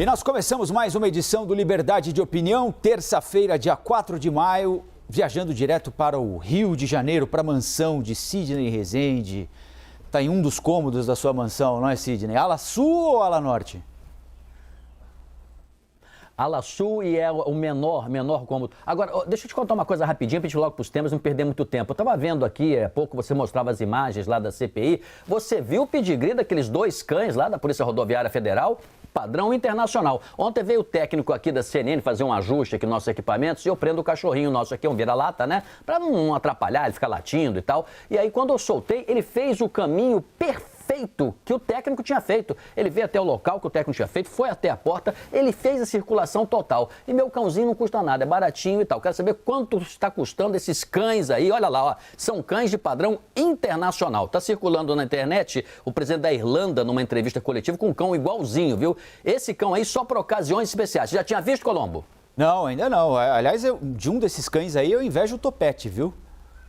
E nós começamos mais uma edição do Liberdade de Opinião, terça-feira, dia 4 de maio, viajando direto para o Rio de Janeiro, para a mansão de Sidney Rezende. Está em um dos cômodos da sua mansão, não é, Sidney? Ala sul ou ala norte? Ala sul e é o menor cômodo. Agora, deixa eu te contar uma coisa rapidinho, para a gente ir logo para os temas, não perder muito tempo. Eu estava vendo aqui, há pouco você mostrava as imagens lá da CPI. Você viu o pedigree daqueles 2 cães lá da Polícia Rodoviária Federal? Padrão internacional. Ontem veio o técnico aqui da CNN fazer um ajuste aqui nos nossos equipamentos e eu prendo o cachorrinho nosso aqui, um vira-lata, né? Pra não atrapalhar, ele ficar latindo e tal. E aí, quando eu soltei, ele fez o caminho perfeito que o técnico tinha feito. Ele veio até o local que o técnico tinha feito, foi até a porta, ele fez a circulação total. E meu cãozinho não custa nada, é baratinho e tal. Quero saber quanto está custando esses cães aí. Olha lá, ó, são cães de padrão internacional. Tá circulando na internet o presidente da Irlanda numa entrevista coletiva com um cão igualzinho, viu? Esse cão aí só para ocasiões especiais. Você já tinha visto, Colombo? Não, ainda não. Aliás, de um desses cães aí eu invejo o Topete, viu?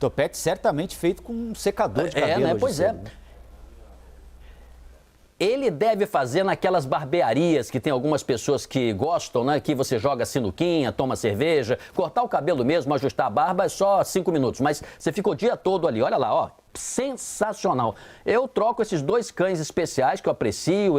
Topete certamente feito com um secador de cabelo. Né? Pois é. Ele deve fazer naquelas barbearias que tem algumas pessoas que gostam, né? Que você joga sinuquinha, toma cerveja, cortar o cabelo mesmo, ajustar a barba é só 5 minutos. Mas você fica o dia todo ali, olha lá, ó. Sensacional. Eu troco esses 2 cães especiais que eu aprecio,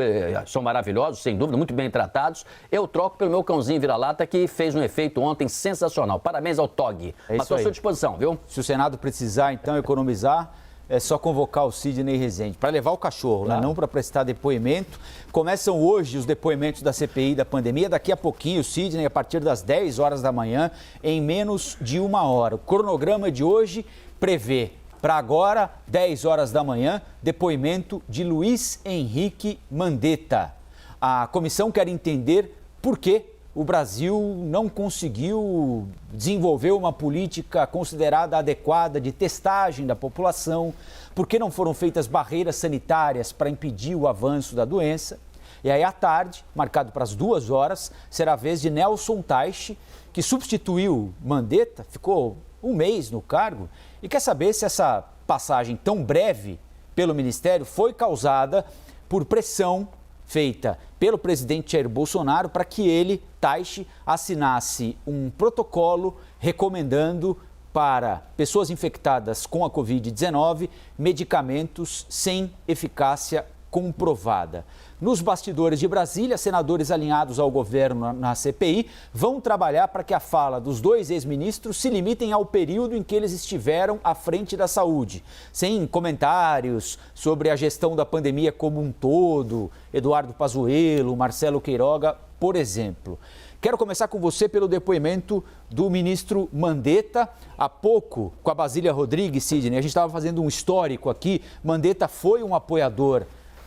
são maravilhosos, sem dúvida, muito bem tratados. Eu troco pelo meu cãozinho vira-lata que fez um efeito ontem sensacional. Parabéns ao Tog. Estou à sua disposição, viu? Se o Senado precisar, então, economizar, é só convocar o Sidney Rezende para levar o cachorro, né? Não para prestar depoimento. Começam hoje os depoimentos da CPI da pandemia. Daqui a pouquinho, o Sidney, a partir das 10 horas da manhã, em menos de 1 hora. O cronograma de hoje prevê, para agora, 10 horas da manhã, depoimento de Luiz Henrique Mandetta. A comissão quer entender por que o Brasil não conseguiu desenvolver uma política considerada adequada de testagem da população, por que não foram feitas barreiras sanitárias para impedir o avanço da doença. E aí, à tarde, marcado para as 2 horas, será a vez de Nelson Teich, que substituiu Mandetta, ficou 1 mês no cargo, e quer saber se essa passagem tão breve pelo Ministério foi causada por pressão feita pelo presidente Jair Bolsonaro para que ele, Teich, assinasse um protocolo recomendando para pessoas infectadas com a Covid-19 medicamentos sem eficácia comprovada. Nos bastidores de Brasília, senadores alinhados ao governo na CPI vão trabalhar para que a fala dos 2 ex-ministros se limitem ao período em que eles estiveram à frente da saúde, sem comentários sobre a gestão da pandemia como um todo, Eduardo Pazuello, Marcelo Queiroga, por exemplo. Quero começar com você pelo depoimento do ministro Mandetta. Há pouco, com a Basília Rodrigues, Sidney, a gente estava fazendo um histórico aqui. Mandetta foi um apoiador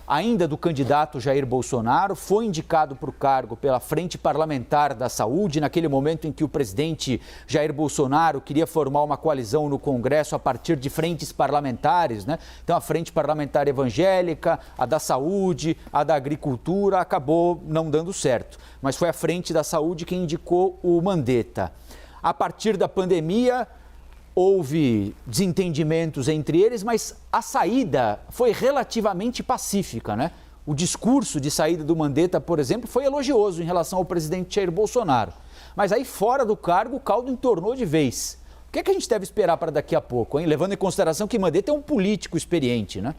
ainda do candidato Jair Bolsonaro, foi indicado para o cargo pela Frente Parlamentar da Saúde, naquele momento em que o presidente Jair Bolsonaro queria formar uma coalizão no Congresso a partir de frentes parlamentares, né? Então, a Frente Parlamentar Evangélica, a da Saúde, a da Agricultura, acabou não dando certo. Mas foi a Frente da Saúde quem indicou o Mandetta. A partir da pandemia, houve desentendimentos entre eles, mas a saída foi relativamente pacífica, né? O discurso de saída do Mandetta, por exemplo, foi elogioso em relação ao presidente Jair Bolsonaro. Mas aí, fora do cargo, o caldo entornou de vez. O que é que a gente deve esperar para daqui a pouco, hein? Levando em consideração que Mandetta é um político experiente, né?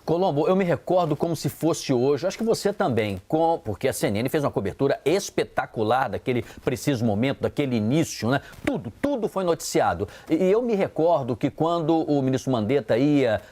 Colombo, eu me recordo como se fosse hoje, acho que você também, porque a CNN fez uma cobertura espetacular daquele preciso momento, daquele início, né? Tudo foi noticiado. E eu me recordo que quando o ministro Mandetta ia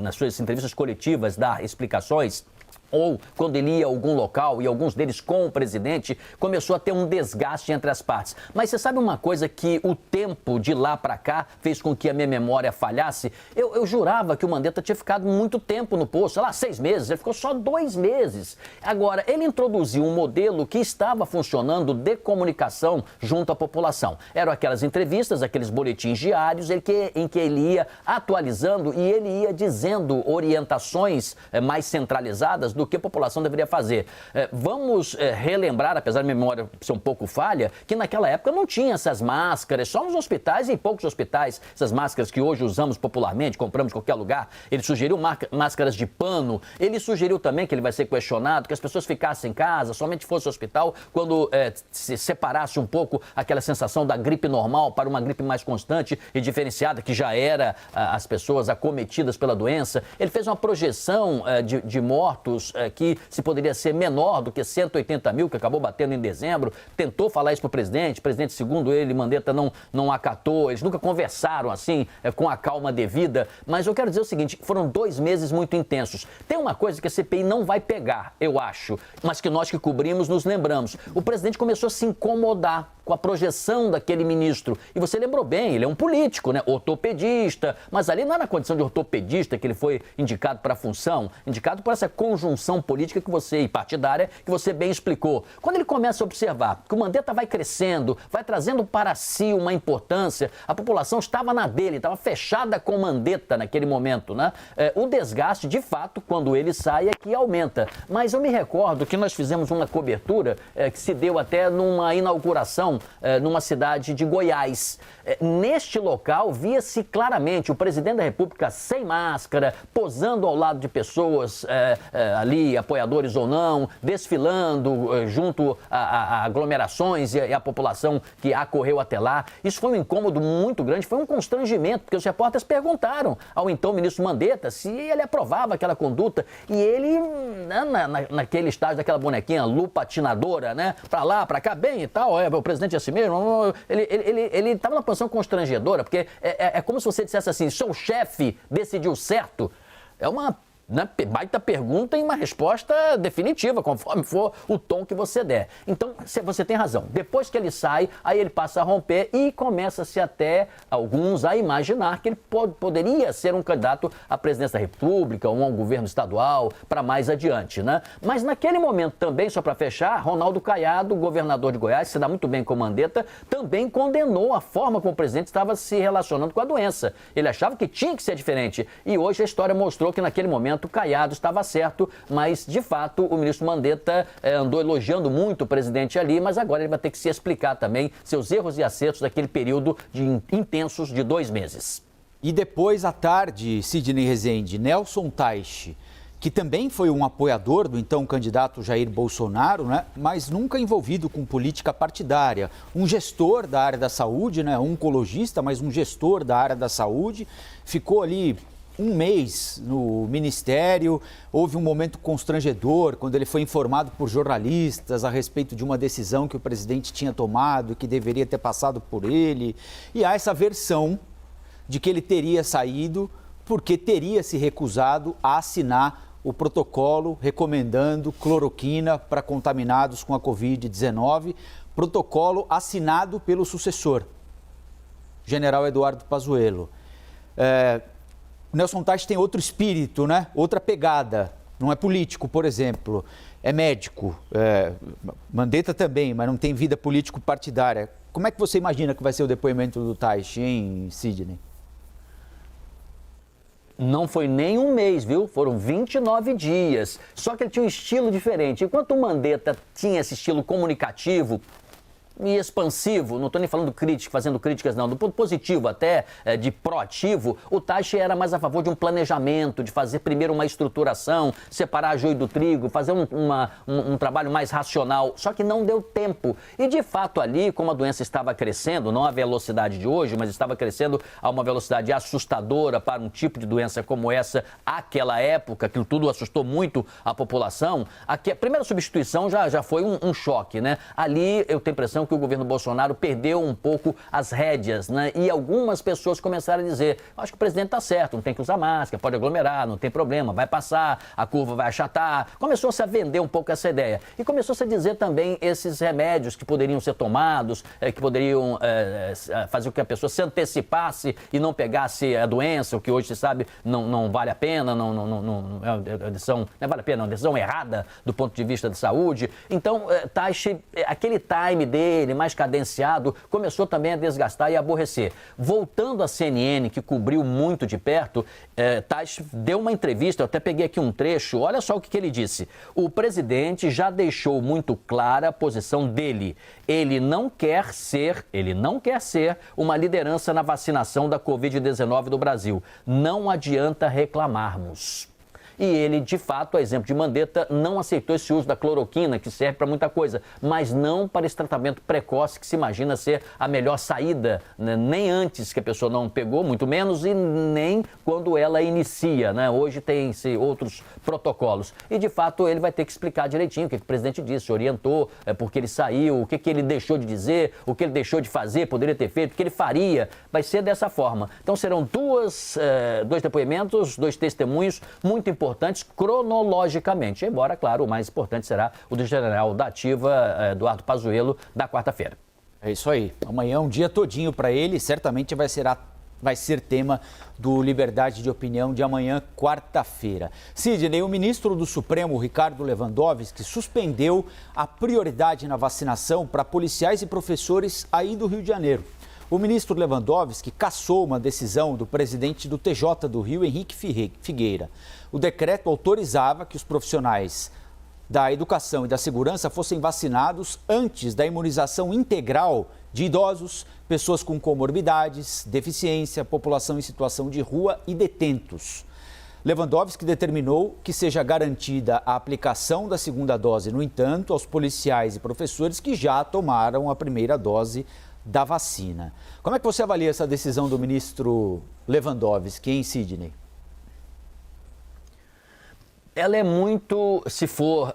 nas suas entrevistas coletivas dar explicações, ou quando ele ia a algum local, e alguns deles com o presidente, começou a ter um desgaste entre as partes. Mas você sabe uma coisa que o tempo de lá para cá fez com que a minha memória falhasse? Eu jurava que o Mandetta tinha ficado muito tempo no posto, sei lá, 6 meses, ele ficou só 2 meses. Agora, ele introduziu um modelo que estava funcionando de comunicação junto à população. Eram aquelas entrevistas, aqueles boletins diários em que ele ia atualizando e ele ia dizendo orientações mais centralizadas do do que a população deveria fazer. Vamos relembrar, apesar da memória ser um pouco falha, que naquela época não tinha essas máscaras, só nos hospitais e em poucos hospitais, essas máscaras que hoje usamos popularmente, compramos em qualquer lugar. Ele sugeriu máscaras de pano, ele sugeriu também, que ele vai ser questionado, que as pessoas ficassem em casa, somente fosse ao hospital quando se separasse um pouco aquela sensação da gripe normal para uma gripe mais constante e diferenciada, que já era as pessoas acometidas pela doença. Ele fez uma projeção de mortos que se poderia ser menor do que 180 mil, que acabou batendo em dezembro. Tentou falar isso para o presidente, segundo ele, Mandetta não acatou. Eles nunca conversaram assim, com a calma devida. Mas eu quero dizer o seguinte, foram 2 meses muito intensos. Tem uma coisa que a CPI não vai pegar, eu acho, mas que nós que cobrimos nos lembramos. O presidente começou a se incomodar com a projeção daquele ministro. E você lembrou bem, ele é um político, né? Ortopedista, mas ali não é na condição de ortopedista que ele foi indicado para a função, indicado por essa conjunção política e partidária que você bem explicou. Quando ele começa a observar que o Mandetta vai crescendo, vai trazendo para si uma importância, a população estava na dele, estava fechada com o Mandetta naquele momento, né? O desgaste, de fato, quando ele sai, é que aumenta. Mas eu me recordo que nós fizemos uma cobertura que se deu até numa inauguração numa cidade de Goiás. Neste local, via-se claramente o presidente da República sem máscara, posando ao lado de pessoas ali, apoiadores ou não, desfilando junto a aglomerações e a população que acorreu até lá. Isso foi um incômodo muito grande, foi um constrangimento, porque os repórteres perguntaram ao então ministro Mandetta se ele aprovava aquela conduta. E ele, naquele estágio daquela bonequinha lupatinadora, né? Pra lá, pra cá, bem e tal, o presidente é assim mesmo. Ele estava numa posição constrangedora, porque é como se você dissesse assim, seu chefe decidiu certo. É uma baita pergunta e uma resposta definitiva, conforme for o tom que você der. Então, você tem razão. Depois que ele sai, aí ele passa a romper e começa-se até alguns a imaginar que ele poderia ser um candidato à presidência da República ou a um governo estadual para mais adiante, né? Mas naquele momento também, só para fechar, Ronaldo Caiado, governador de Goiás, se dá muito bem com o Mandetta, também condenou a forma como o presidente estava se relacionando com a doença. Ele achava que tinha que ser diferente e hoje a história mostrou que naquele momento Caiado estava certo, mas de fato o ministro Mandetta andou elogiando muito o presidente ali, mas agora ele vai ter que se explicar também seus erros e acertos daquele período intensos de 2 meses. E depois, à tarde, Sidney Rezende, Nelson Teich, que também foi um apoiador do então candidato Jair Bolsonaro, né, mas nunca envolvido com política partidária. Um gestor da área da saúde, né, um oncologista, mas um gestor da área da saúde, ficou ali 1 mês no ministério. Houve um momento constrangedor quando ele foi informado por jornalistas a respeito de uma decisão que o presidente tinha tomado e que deveria ter passado por ele. E há essa versão de que ele teria saído porque teria se recusado a assinar o protocolo recomendando cloroquina para contaminados com a Covid-19, protocolo assinado pelo sucessor, general Eduardo Pazuello. Nelson Teich tem outro espírito, né? Outra pegada. Não é político, por exemplo, é médico. Mandetta também, mas não tem vida político-partidária. Como é que você imagina que vai ser o depoimento do Teich, hein, Sidney? Não foi nem 1 mês, viu? Foram 29 dias. Só que ele tinha um estilo diferente. Enquanto o Mandetta tinha esse estilo comunicativo e expansivo, não estou nem falando crítica, fazendo críticas não, do ponto positivo até, de proativo, o Teich era mais a favor de um planejamento, de fazer primeiro uma estruturação, separar joio do trigo, fazer um trabalho mais racional, só que não deu tempo. E de fato ali, como a doença estava crescendo, não a velocidade de hoje, mas estava crescendo a uma velocidade assustadora para um tipo de doença como essa, àquela época, aquilo tudo assustou muito a população, a primeira substituição já foi um choque, né? Ali eu tenho a impressão que o governo Bolsonaro perdeu um pouco as rédeas, né? E algumas pessoas começaram a dizer, acho que o presidente está certo, não tem que usar máscara, pode aglomerar, não tem problema, vai passar, a curva vai achatar. Começou-se a vender um pouco essa ideia. E começou-se a dizer também esses remédios que poderiam ser tomados, que poderiam fazer com que a pessoa se antecipasse e não pegasse a doença, o que hoje se sabe não vale a pena, não vale a pena, é uma decisão errada do ponto de vista de saúde. Então, Teich, aquele time dele, dele, mais cadenciado, começou também a desgastar e aborrecer. Voltando à CNN, que cobriu muito de perto, Tais deu uma entrevista, eu até peguei aqui um trecho, olha só o que ele disse. O presidente já deixou muito clara a posição dele. Ele não quer ser uma liderança na vacinação da Covid-19 do Brasil. Não adianta reclamarmos. E ele, de fato, a exemplo de Mandetta, não aceitou esse uso da cloroquina, que serve para muita coisa, mas não para esse tratamento precoce que se imagina ser a melhor saída, né? Nem antes que a pessoa não pegou, muito menos, e nem quando ela inicia, né? Hoje tem-se outros protocolos. E, de fato, ele vai ter que explicar direitinho o que o presidente disse, orientou, porque ele saiu, o que ele deixou de dizer, o que ele deixou de fazer, poderia ter feito, o que ele faria. Vai ser dessa forma. Então, serão dois depoimentos, dois testemunhos muito importantes cronologicamente, embora, claro, o mais importante será o do general da Ativa, Eduardo Pazuello, da quarta-feira. É isso aí. Amanhã é um dia todinho para ele, certamente vai ser tema do Liberdade de Opinião de amanhã, quarta-feira. Sidney, o ministro do Supremo, Ricardo Lewandowski, suspendeu a prioridade na vacinação para policiais e professores aí do Rio de Janeiro. O ministro Lewandowski cassou uma decisão do presidente do TJ do Rio, Henrique Figueira. O decreto autorizava que os profissionais da educação e da segurança fossem vacinados antes da imunização integral de idosos, pessoas com comorbidades, deficiência, população em situação de rua e detentos. Lewandowski determinou que seja garantida a aplicação da segunda dose, no entanto, aos policiais e professores que já tomaram a primeira dose da vacina. Como é que você avalia essa decisão do ministro Lewandowski, hein, Sidney? Ela é muito, se for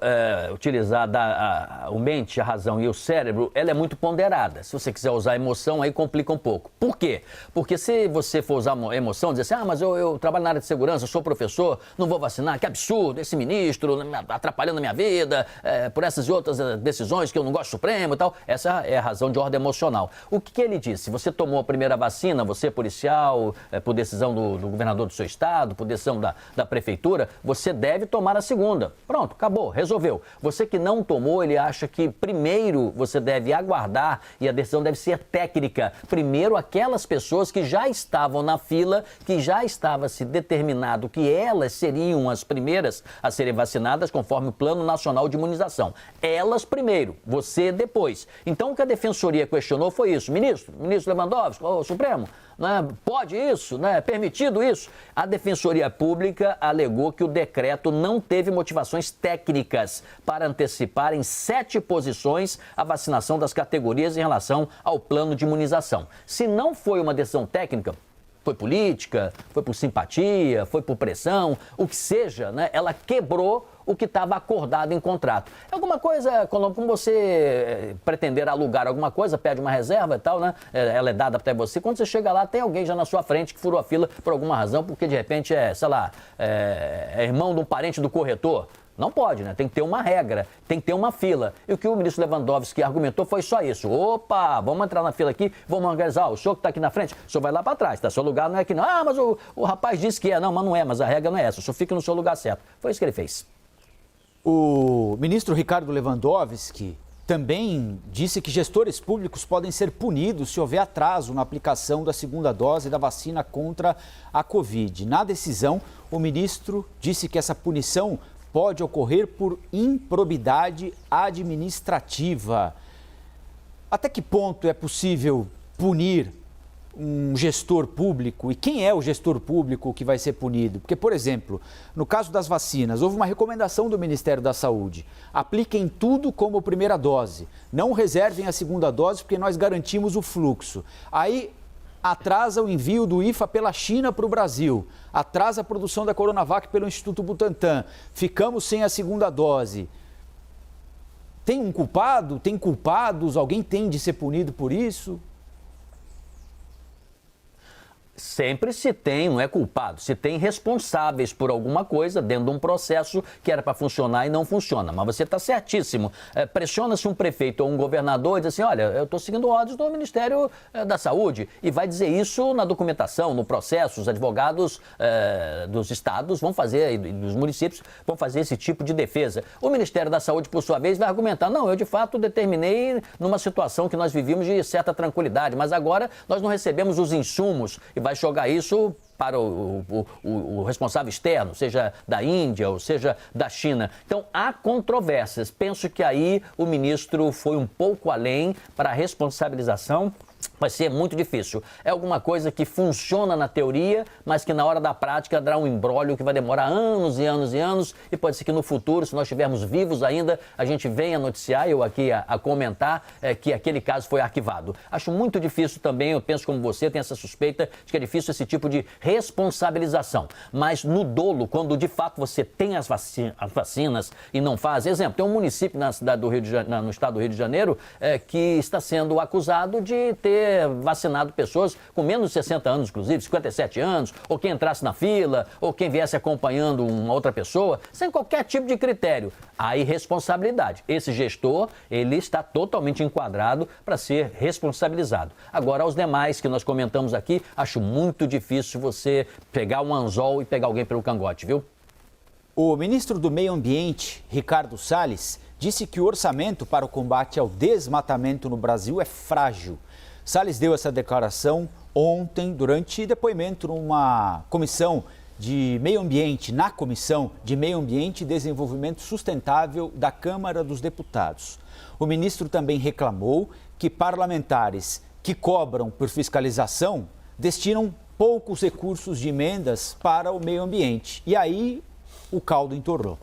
utilizada a mente, a razão e o cérebro, ela é muito ponderada. Se você quiser usar emoção, aí complica um pouco. Por quê? Porque se você for usar emoção, dizer assim, mas eu trabalho na área de segurança, eu sou professor, não vou vacinar, que absurdo, esse ministro atrapalhando a minha vida, por essas e outras decisões que eu não gosto do Supremo e tal. Essa é a razão de ordem emocional. O que ele disse? Você tomou a primeira vacina, você policial, por decisão do governador do seu estado, por decisão da prefeitura, você deve tomar a segunda. Pronto, acabou, resolveu. Você que não tomou, ele acha que primeiro você deve aguardar e a decisão deve ser técnica. Primeiro, aquelas pessoas que já estavam na fila, que já estava se determinado que elas seriam as primeiras a serem vacinadas conforme o Plano Nacional de Imunização. Elas primeiro, você depois. Então, o que a Defensoria questionou foi isso. Ministro Lewandowski, o Supremo, né, pode isso? Né, permitido isso? A Defensoria Pública alegou que o decreto não teve motivações técnicas para antecipar em 7 posições a vacinação das categorias em relação ao plano de imunização. Se não foi uma decisão técnica, foi política, foi por simpatia, foi por pressão, o que seja, né, ela quebrou o que estava acordado em contrato. Alguma coisa, como você pretender alugar alguma coisa, pede uma reserva e tal, né? Ela é dada até você. Quando você chega lá, tem alguém já na sua frente que furou a fila por alguma razão, porque de repente é irmão de um parente do corretor. Não pode, né? Tem que ter uma regra, tem que ter uma fila. E o que o ministro Lewandowski argumentou foi só isso. Opa, vamos entrar na fila aqui, vamos organizar. O senhor que está aqui na frente, o senhor vai lá para trás, tá? Seu lugar não é aqui não. Mas o rapaz disse que é. Não, mas não é, mas a regra não é essa. O senhor fica no seu lugar certo. Foi isso que ele fez. O ministro Ricardo Lewandowski também disse que gestores públicos podem ser punidos se houver atraso na aplicação da segunda dose da vacina contra a Covid. Na decisão, o ministro disse que essa punição pode ocorrer por improbidade administrativa. Até que ponto é possível punir um gestor público? E quem é o gestor público que vai ser punido? Porque, por exemplo, no caso das vacinas, houve uma recomendação do Ministério da Saúde. Apliquem tudo como primeira dose. Não reservem a segunda dose porque nós garantimos o fluxo. Aí atrasa o envio do IFA pela China para o Brasil. Atrasa a produção da Coronavac pelo Instituto Butantan. Ficamos sem a segunda dose. Tem um culpado? Tem culpados? Alguém tem de ser punido por isso? Sempre se tem, não é culpado, se tem responsáveis por alguma coisa dentro de um processo que era para funcionar e não funciona. Mas você está certíssimo. Pressiona-se um prefeito ou um governador e diz assim, olha, eu estou seguindo ordens do Ministério da Saúde, e vai dizer isso na documentação, no processo. Os advogados dos estados vão fazer, dos municípios, vão fazer esse tipo de defesa. O Ministério da Saúde, por sua vez, vai argumentar, não, eu de fato determinei numa situação que nós vivíamos de certa tranquilidade, mas agora nós não recebemos os insumos, e vai jogar isso para o responsável externo, seja da Índia ou seja da China. Então, há controvérsias. Penso que aí o ministro foi um pouco além para a responsabilização. Vai ser muito difícil. É alguma coisa que funciona na teoria, mas que na hora da prática dará um imbróglio que vai demorar anos e anos e anos, e pode ser que no futuro, se nós estivermos vivos ainda, a gente venha noticiar, eu aqui a comentar, que aquele caso foi arquivado. Acho muito difícil também, eu penso como você, tem essa suspeita de que é difícil esse tipo de responsabilização. Mas no dolo, quando de fato você tem as vacinas e não faz, exemplo, tem um município na cidade do Rio de Janeiro, no estado do Rio de Janeiro, que está sendo acusado de ter vacinado pessoas com menos de 60 anos, inclusive, 57 anos, ou quem entrasse na fila, ou quem viesse acompanhando uma outra pessoa, sem qualquer tipo de critério. Há irresponsabilidade. Esse gestor, ele está totalmente enquadrado para ser responsabilizado. Agora, aos demais que nós comentamos aqui, acho muito difícil você pegar um anzol e pegar alguém pelo cangote, viu? O ministro do Meio Ambiente, Ricardo Salles, disse que o orçamento para o combate ao desmatamento no Brasil é frágil. Salles deu essa declaração ontem, durante depoimento numa comissão de meio ambiente, na Comissão de Meio Ambiente e Desenvolvimento Sustentável da Câmara dos Deputados. O ministro também reclamou que parlamentares que cobram por fiscalização destinam poucos recursos de emendas para o meio ambiente. E aí o caldo entornou.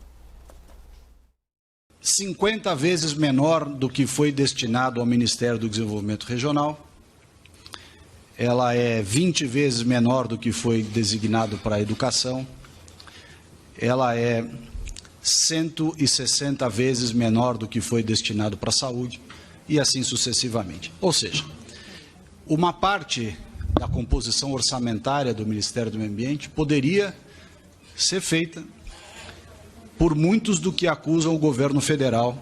50 vezes menor do que foi destinado ao Ministério do Desenvolvimento Regional. Ela é 20 vezes menor do que foi designado para a educação. Ela é 160 vezes menor do que foi destinado para a saúde, e assim sucessivamente. Ou seja, uma parte da composição orçamentária do Ministério do Meio Ambiente poderia ser feita por muitos do que acusam o governo federal,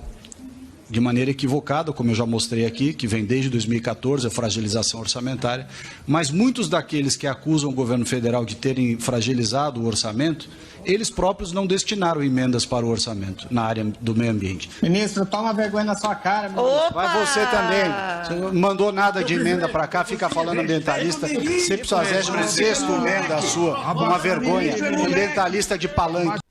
de maneira equivocada, como eu já mostrei aqui, que vem desde 2014 a fragilização orçamentária, mas muitos daqueles que acusam o governo federal de terem fragilizado o orçamento, eles próprios não destinaram emendas para o orçamento na área do meio ambiente. Ministro, toma vergonha na sua cara, ministro. Vai você também. Você não mandou nada de emenda para cá, fica falando ambientalista. 126ª emenda a sua, uma vergonha. Ambientalista de palanque.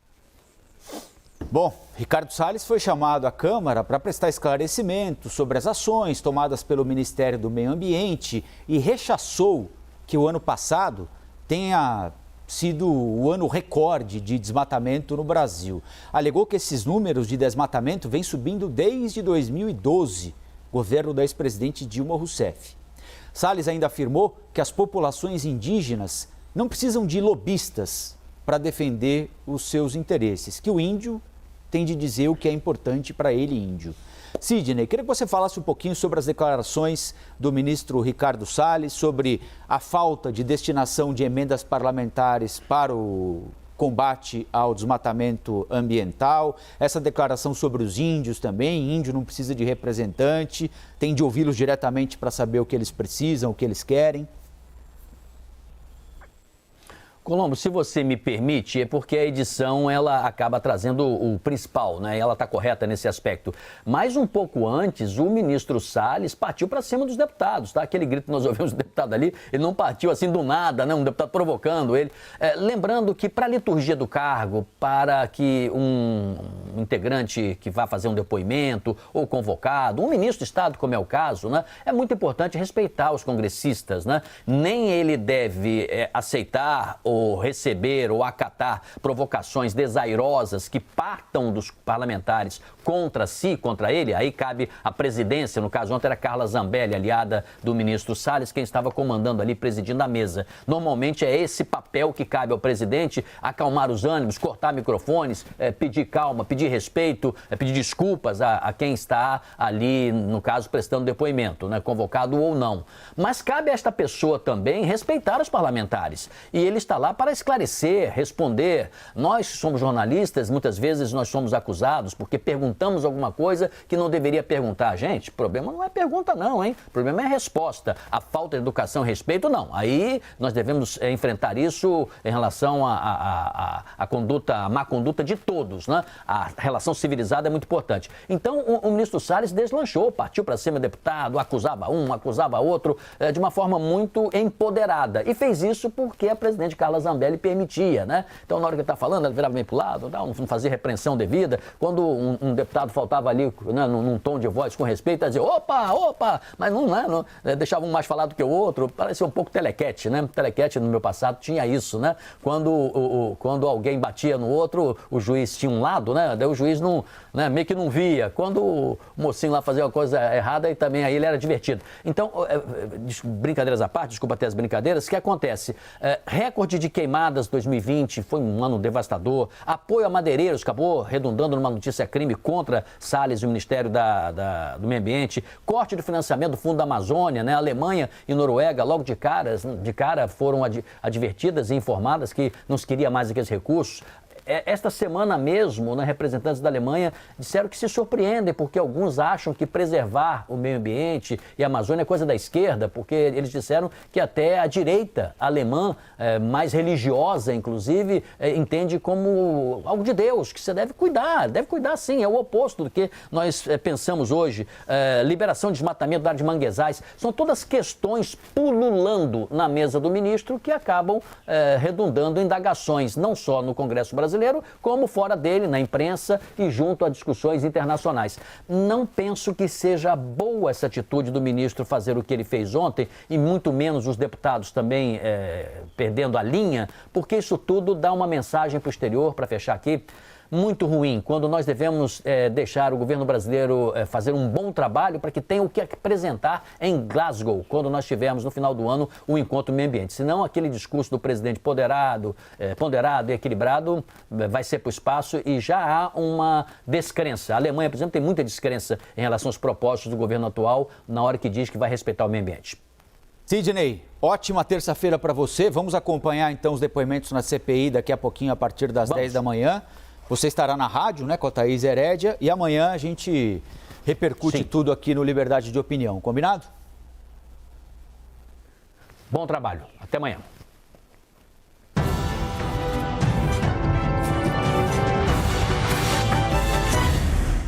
Bom, Ricardo Salles foi chamado à Câmara para prestar esclarecimentos sobre as ações tomadas pelo Ministério do Meio Ambiente e rechaçou que o ano passado tenha sido o ano recorde de desmatamento no Brasil. Alegou que esses números de desmatamento vêm subindo desde 2012, governo da ex-presidente Dilma Rousseff. Salles ainda afirmou que as populações indígenas não precisam de lobistas para defender os seus interesses, que o índio tem de dizer o que é importante para ele, índio. Sidney, queria que você falasse um pouquinho sobre as declarações do ministro Ricardo Salles, sobre a falta de destinação de emendas parlamentares para o combate ao desmatamento ambiental, essa declaração sobre os índios também, índio não precisa de representante, tem de ouvi-los diretamente para saber o que eles precisam, o que eles querem. Colombo, se você me permite, é porque a edição ela acaba trazendo o principal, né? Ela está correta nesse aspecto. Mas um pouco antes, o ministro Salles partiu para cima dos deputados, tá? Aquele grito que nós ouvimos do deputado ali, ele não partiu assim do nada, né? Um deputado provocando ele. Lembrando que para a liturgia do cargo, para que um integrante que vá fazer um depoimento ou convocado, um ministro de Estado, como é o caso, né? É muito importante respeitar os congressistas, né? Nem ele deve aceitar ou ou receber ou acatar provocações desairosas que partam dos parlamentares contra si, contra ele, aí cabe a presidência, no caso ontem era Carla Zambelli, aliada do ministro Salles, quem estava comandando ali, presidindo a mesa. Normalmente é esse papel que cabe ao presidente, acalmar os ânimos, cortar microfones, pedir calma, pedir respeito, pedir desculpas a quem está ali, no caso, prestando depoimento, né, convocado ou não. Mas cabe a esta pessoa também respeitar os parlamentares. E ele está lá para esclarecer, responder. Nós somos jornalistas, muitas vezes nós somos acusados porque perguntamos alguma coisa que não deveria perguntar. Gente, o problema não é pergunta não, hein? O problema é a resposta. A falta de educação e respeito, não. Aí nós devemos enfrentar isso em relação à conduta, à má conduta de todos, né? A relação civilizada é muito importante. Então, o ministro Salles deslanchou, partiu para cima do deputado, acusava um, acusava outro, de uma forma muito empoderada. E fez isso porque a presidente Carla Zambelli permitia, né? Então, na hora que ele está falando, ela virava meio para o lado, não fazia repreensão devida. Quando um deputado faltava ali, né, num tom de voz com respeito, a dizer, opa, mas não deixava um mais falar do que o outro, parecia um pouco telequete, né? Telequete no meu passado tinha isso, né? Quando alguém batia no outro, o juiz tinha um lado, né? Daí o juiz não, né, meio que não via. Quando o mocinho lá fazia uma coisa errada, e também aí ele era divertido. Então, brincadeiras à parte, desculpa até as brincadeiras, o que acontece? Recorde de queimadas 2020, foi um ano devastador. Apoio a madeireiros, acabou redundando numa notícia crime contra Salles e o Ministério do Meio Ambiente. Corte do financiamento do Fundo da Amazônia, né? Alemanha e Noruega, logo de cara foram advertidas e informadas que não se queria mais aqueles recursos. Esta semana mesmo, né, representantes da Alemanha disseram que se surpreendem porque alguns acham que preservar o meio ambiente e a Amazônia é coisa da esquerda, porque eles disseram que até a direita alemã, mais religiosa inclusive, entende como algo de Deus, que você deve cuidar sim, é o oposto do que nós pensamos hoje. Liberação de desmatamento da área de manguezais, são todas questões pululando na mesa do ministro que acabam redundando em indagações, não só no Congresso Brasileiro, como fora dele, na imprensa e junto a discussões internacionais. Não penso que seja boa essa atitude do ministro fazer o que ele fez ontem, e muito menos os deputados também perdendo a linha, porque isso tudo dá uma mensagem para o exterior, para fechar aqui, muito ruim, quando nós devemos deixar o governo brasileiro fazer um bom trabalho para que tenha o que apresentar em Glasgow, quando nós tivermos no final do ano o encontro meio ambiente. Senão aquele discurso do presidente ponderado e equilibrado vai ser para o espaço, e já há uma descrença. A Alemanha, por exemplo, tem muita descrença em relação aos propósitos do governo atual na hora que diz que vai respeitar o meio ambiente. Sidney, ótima terça-feira para você. Vamos acompanhar então os depoimentos na CPI daqui a pouquinho, a partir das 10 da manhã. Você estará na rádio, né, com a Thaís Herédia, e amanhã a gente repercute tudo aqui no Liberdade de Opinião. Combinado? Bom trabalho. Até amanhã.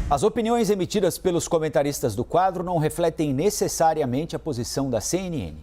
As opiniões emitidas pelos comentaristas do quadro não refletem necessariamente a posição da CNN.